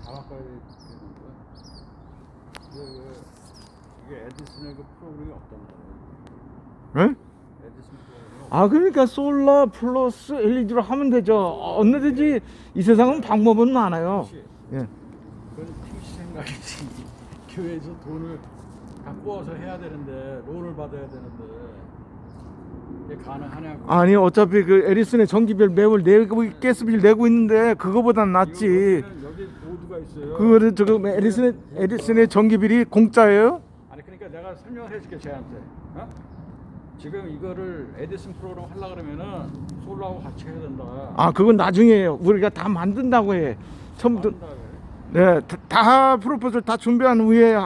다 바꿔야 되는데 이게 에디슨의 그 프로그램이 없단 말이에요. 예? 에디슨 프로그램이 아 그러니까 솔라 플러스 LED로 하면 되죠. 언제든지 이 세상은 방법은 많아요. 없이 예. 그건 택시 생각이지. 교회에서 돈을 갖고 와서 해야 되는데 론을 받아야 되는데 이게 가능하냐고. 아니 어차피 그 에디슨의 전기비를 매월 내고 가스비를 내고 있는데 그거보단 낫지. 여기 보드가 있어요. 그거를 저거 에디슨의 전기비리 공짜예요? 아니 그러니까 내가 설명을 해줄게 쟤한테. 어? 지금 이거를 에디슨 프로그램 하려 그러면은 솔라하고 같이 해야 된다. 아 그건 나중에요. 우리가 다 만든다고 해. 처음부터 한다 그래. 네, 다 프로포즈를 다 준비한 후에